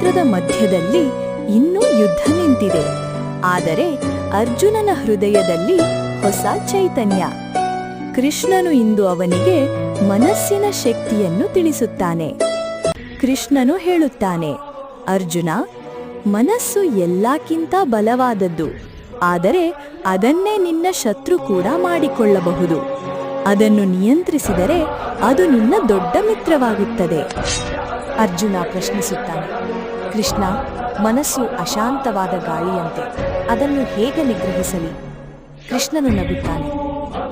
ಯುದ್ಧದ ಮಧ್ಯದಲ್ಲಿ ಇನ್ನೂ ಯುದ್ಧ ನಿಂತಿದೆ. ಆದರೆ ಅರ್ಜುನನ ಹೃದಯದಲ್ಲಿ ಹೊಸ ಚೈತನ್ಯ. ಕೃಷ್ಣನು ಇಂದು ಅವನಿಗೆ ಮನಸ್ಸಿನ ಶಕ್ತಿಯನ್ನು ತಿಳಿಸುತ್ತಾನೆ. ಕೃಷ್ಣನು ಹೇಳುತ್ತಾನೆ, ಅರ್ಜುನ, ಮನಸ್ಸು ಎಲ್ಲಕ್ಕಿಂತ ಬಲವಾದದ್ದು. ಆದರೆ ಅದನ್ನೇ ನಿನ್ನ ಶತ್ರು ಕೂಡ ಮಾಡಿಕೊಳ್ಳಬಹುದು. ಅದನ್ನು ನಿಯಂತ್ರಿಸಿದರೆ ಅದು ನಿನ್ನ ದೊಡ್ಡ ಮಿತ್ರವಾಗುತ್ತದೆ. ಅರ್ಜುನ ಪ್ರಶ್ನಿಸುತ್ತಾನೆ, ಕೃಷ್ಣ, ಮನಸ್ಸು ಅಶಾಂತವಾದ ಗಾಳಿಯಂತೆ, ಅದನ್ನು ಹೇಗೆ ನಿಗ್ರಹಿಸಲಿ? ಕೃಷ್ಣನು ನಗುತ್ತಾನೆ,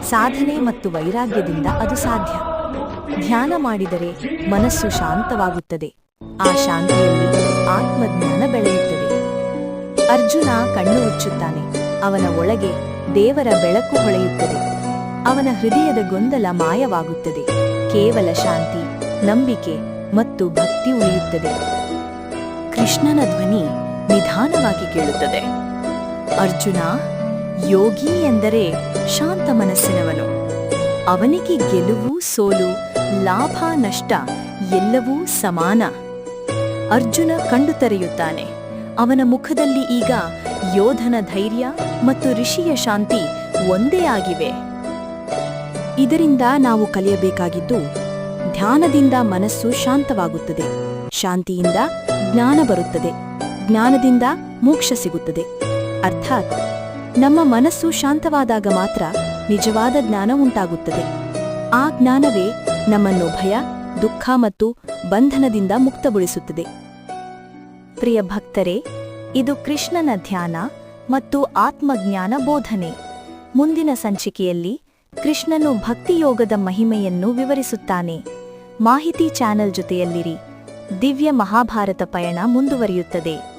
ಸಾಧನೆ ಮತ್ತು ವೈರಾಗ್ಯದಿಂದ ಅದು ಸಾಧ್ಯ. ಧ್ಯಾನ ಮಾಡಿದರೆ ಮನಸ್ಸು ಶಾಂತವಾಗುತ್ತದೆ. ಆ ಶಾಂತಿಯಲ್ಲಿ ಆತ್ಮಜ್ಞಾನ ಬೆಳೆಯುತ್ತದೆ. ಅರ್ಜುನ ಕಣ್ಣು ಮುಚ್ಚುತ್ತಾನೆ. ಅವನ ಒಳಗೆ ದೇವರ ಬೆಳಕು ಹೊಳೆಯುತ್ತದೆ. ಅವನ ಹೃದಯದ ಗೊಂದಲ ಮಾಯವಾಗುತ್ತದೆ. ಕೇವಲ ಶಾಂತಿ, ನಂಬಿಕೆ ಮತ್ತು ಭಕ್ತಿ ಉಳಿಯುತ್ತದೆ. ಕೃಷ್ಣನ ಧ್ವನಿ ನಿಧಾನವಾಗಿ ಕೇಳುತ್ತದೆ, ಅರ್ಜುನ, ಯೋಗಿ ಎಂದರೆ ಶಾಂತ ಮನಸ್ಸಿನವನು. ಅವನಿಗೆ ಗೆಲುವು ಸೋಲು, ಲಾಭ ನಷ್ಟ ಎಲ್ಲವೂ ಸಮಾನ. ಅರ್ಜುನ ಕಂಡು ತೆರೆಯುತ್ತಾನೆ. ಅವನ ಮುಖದಲ್ಲಿ ಈಗ ಯೋಧನ ಧೈರ್ಯ ಮತ್ತು ಋಷಿಯ ಶಾಂತಿ ಒಂದೇ ಆಗಿವೆ. ಇದರಿಂದ ನಾವು ಕಲಿಯಬೇಕಾಗಿದ್ದು, ಧ್ಯಾನದಿಂದ ಮನಸ್ಸು ಶಾಂತವಾಗುತ್ತದೆ, ಶಾಂತಿಯಿಂದ ಜ್ಞಾನ ಬರುತ್ತದೆ, ಜ್ಞಾನದಿಂದ ಮೋಕ್ಷ ಸಿಗುತ್ತದೆ. ಅರ್ಥಾತ್ ನಮ್ಮ ಮನಸ್ಸು ಶಾಂತವಾದಾಗ ಮಾತ್ರ ನಿಜವಾದ ಜ್ಞಾನ ಉಂಟಾಗುತ್ತದೆ. ಆ ಜ್ಞಾನವೇ ನಮ್ಮನ್ನು ಭಯ, ದುಃಖ ಮತ್ತು ಬಂಧನದಿಂದ ಮುಕ್ತಗೊಳಿಸುತ್ತದೆ. ಪ್ರಿಯ ಭಕ್ತರೇ, ಇದು ಕೃಷ್ಣನ ಧ್ಯಾನ ಮತ್ತು ಆತ್ಮಜ್ಞಾನ ಬೋಧನೆ. ಮುಂದಿನ ಸಂಚಿಕೆಯಲ್ಲಿ ಕೃಷ್ಣನು ಭಕ್ತಿಯೋಗದ ಮಹಿಮೆಯನ್ನು ವಿವರಿಸುತ್ತಾನೆ. ಮಾಹಿತಿ ಚಾನೆಲ್ ಜೊತೆಯಲ್ಲಿರಿ. ದಿವ್ಯ ಮಹಾಭಾರತ ಪಯಣ ಮುಂದುವರಿಯುತ್ತದೆ.